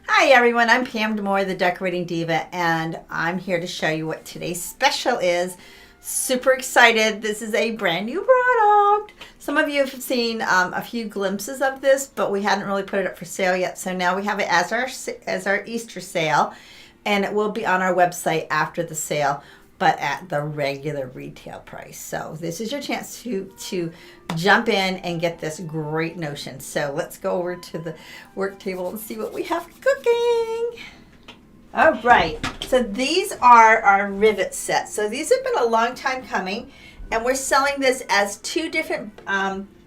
Hi everyone, I'm Pam Demore, the Decorating Diva, and I'm here to show you what today's special is. Super excited. This is a brand new product. Some of you have seen a few glimpses of this, but we hadn't really put it up for sale yet. So now we have it as our Easter sale, and it will be on our website after the sale, but at the regular retail price. So this is your chance to jump in and get this great notion. So let's go over to the work table and see what we have cooking. All right, so these are our Rivet Sets. So these have been a long time coming, and we're selling this as two different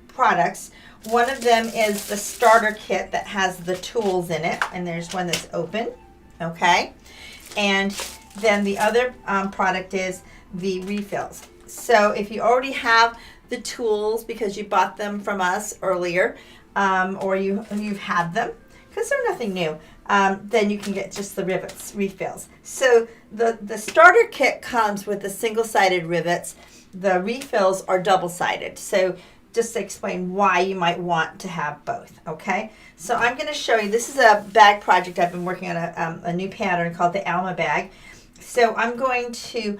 products. One of them is the starter kit that has the tools in it, and there's one that's open, okay? And then the other product is the refills. So if you already have the tools because you bought them from us earlier, or you've had them, because they're nothing new, then you can get just the rivets, refills. So the starter kit comes with the single-sided rivets. The refills are double-sided. So just to explain why you might want to have both, okay? So I'm going to show you, this is a bag project. I've been working on a new pattern called the Alma bag. So I'm going to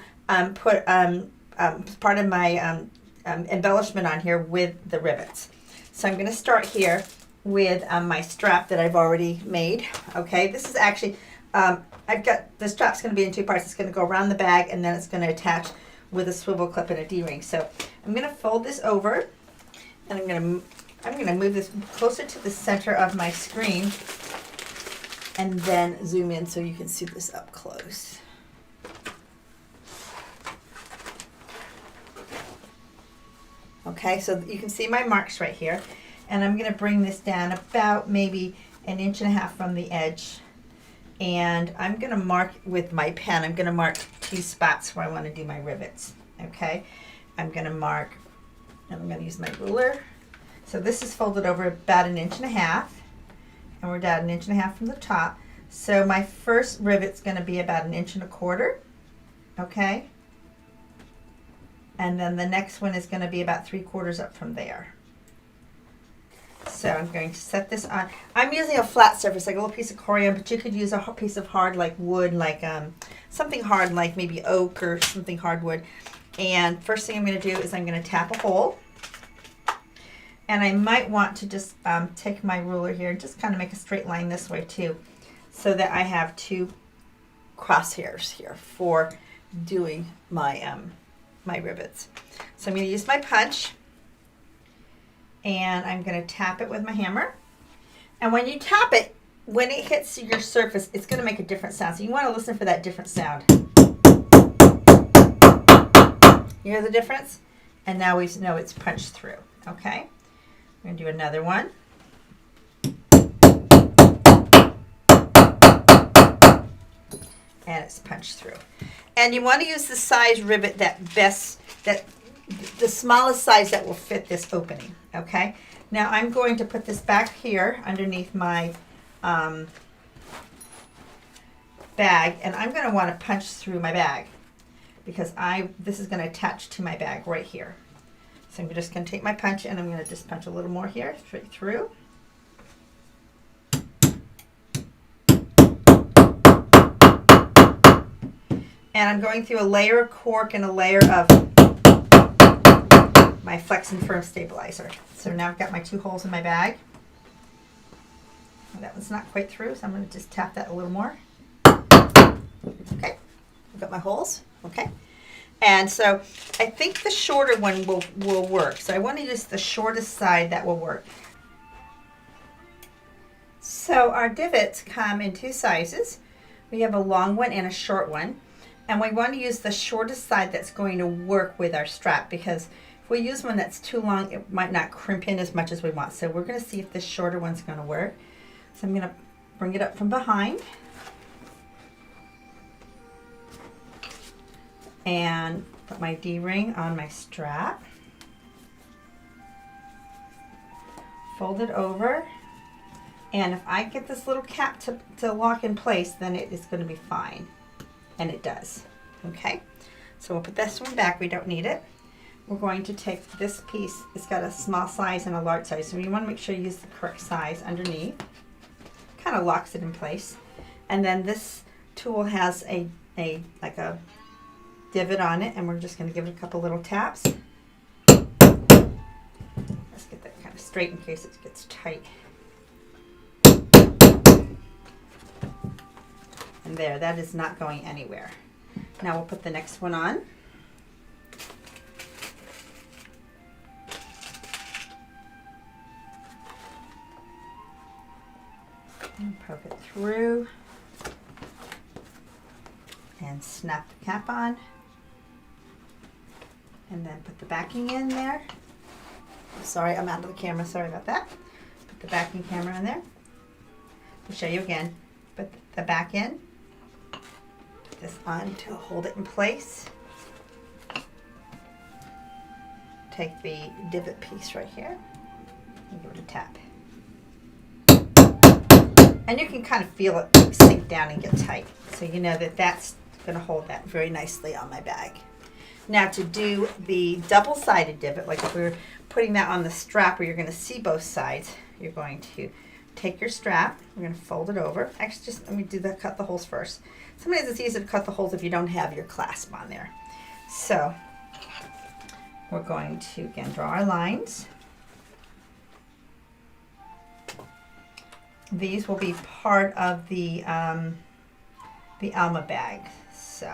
put part of my embellishment on here with the rivets. So I'm going to start here with my strap that I've already made. Okay, this is actually, I've got, the strap's going to be in two parts. It's going to go around the bag, and then it's going to attach with a swivel clip and a D-ring. So I'm going to fold this over, and I'm going to move this closer to the center of my screen, and then zoom in so you can see this up close. Okay, so you can see my marks right here. And I'm going to bring this down about maybe 1.5 inches from the edge. And I'm going to mark with my pen. I'm going to mark 2 spots where I want to do my rivets. Okay, I'm going to mark, and I'm going to use my ruler. So this is folded over about 1.5 inches. And we're down 1.5 inches from the top. So my first rivet's going to be about 1.25 inches. Okay. And then the next one is going to be about 3/4 up from there. So I'm going to set this on. I'm using a flat surface, like a little piece of coriander, but you could use a piece of hard like wood, like something hard like maybe oak or something hardwood. And first thing I'm going to do is I'm going to tap a hole. And I might want to just take my ruler here and just kind of make a straight line this way too, so that I have 2 crosshairs here for doing my my rivets. So I'm going to use my punch, and I'm going to tap it with my hammer. And when you tap it, when it hits your surface, it's going to make a different sound. So you want to listen for that different sound. You hear the difference? And now we know it's punched through. Okay? I'm going to do another one. And it's punched through. And you want to use the size rivet the smallest size that will fit this opening. Okay. Now I'm going to put this back here underneath my bag, and I'm going to want to punch through my bag because this is going to attach to my bag right here. So I'm just going to take my punch, and I'm going to just punch a little more here straight through. And I'm going through a layer of cork and a layer of my Flex and Firm stabilizer. So now I've got my 2 holes in my bag. That one's not quite through, so I'm going to just tap that a little more. Okay, I've got my holes. Okay, and so I think the shorter one will work. So I want to use the shortest side that will work. So our divots come in 2 sizes. We have a long one and a short one. And we want to use the shortest side that's going to work with our strap, because if we use one that's too long, it might not crimp in as much as we want. So we're going to see if this shorter one's going to work. So I'm going to bring it up from behind. And put my D-ring on my strap. Fold it over. And if I get this little cap to lock in place, then it is going to be fine. And it does. Okay, so we'll put this one back. We don't need it. We're going to take this piece. It's got a small size and a large size, so you want to make sure you use the correct size underneath. kind of locks it in place. And then this tool has a like a divot on it, and we're just going to give it a couple little taps. Let's get that kind of straight in case it gets tight. And there, that is not going anywhere. Now we'll put the next one on. And poke it through. And snap the cap on. And then put the backing in there. Sorry, I'm out of the camera. Sorry about that. Put the backing camera in there. I'll show you again. Put the back in. Put this on to hold it in place. Take the divot piece right here and give it a tap. And you can kind of feel it sink down and get tight. So you know that that's going to hold that very nicely on my bag. Now to do the double-sided divot, like if we were putting that on the strap where you're going to see both sides, you're going to take your strap, we're going to fold it over. Actually, just let me cut the holes first. Sometimes it's easier to cut the holes if you don't have your clasp on there. So we're going to, again, draw our lines. These will be part of the Alma bag. So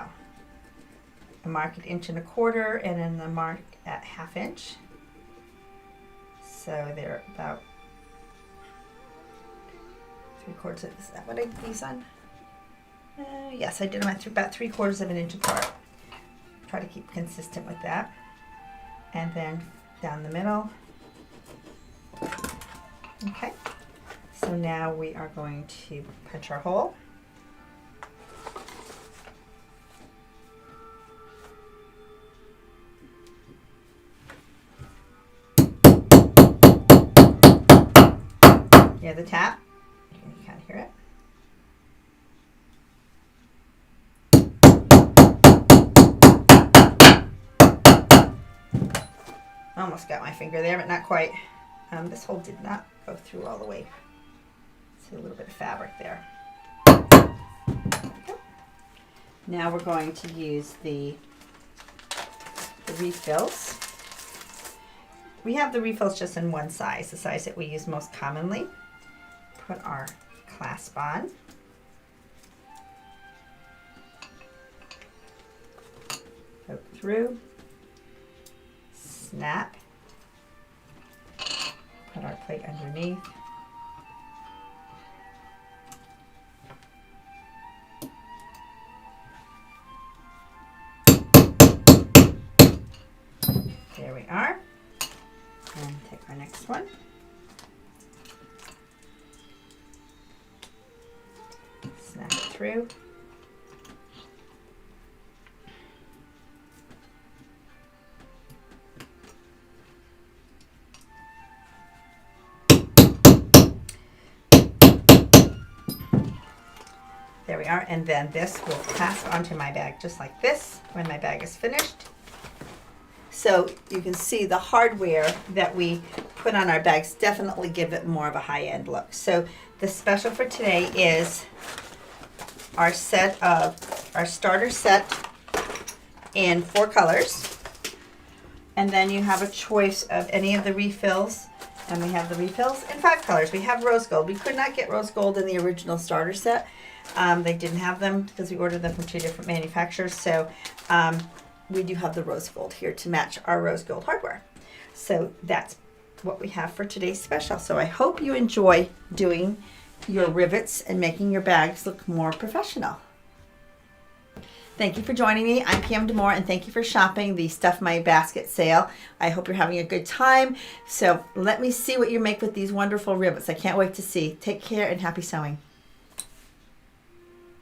I mark it 1.25 inches and then I mark at 1/2 inch. So they're about 3/4. Is that what I did these on? Yes, I did them at about 3/4 inch apart. Try to keep consistent with that. And then down the middle. Okay. So now we are going to punch our hole. You hear the tap? You can't hear it. Almost got my finger there, but not quite. This hole did not go through all the way. See a little bit of fabric there. Okay. Now we're going to use the refills. We have the refills just in one size, the size that we use most commonly. Put our clasp on. Poke through. Snap. Put our plate underneath. There we are. And take our next one. Snap it through. There we are, and then this will clasp onto my bag just like this when my bag is finished. So you can see the hardware that we put on our bags definitely give it more of a high-end look. So the special for today is our starter set in 4 colors. And then you have a choice of any of the refills. And we have the refills in 5 colors. We have rose gold. We could not get rose gold in the original starter set. They didn't have them because we ordered them from 2 different manufacturers. So we do have the rose gold here to match our rose gold hardware. So that's what we have for today's special. So I hope you enjoy doing your rivets and making your bags look more professional. Thank you for joining me. I'm Pam Demore, and thank you for shopping the Stuff My Basket sale. I hope you're having a good time. So let me see what you make with these wonderful rivets. I can't wait to see. Take care and happy sewing.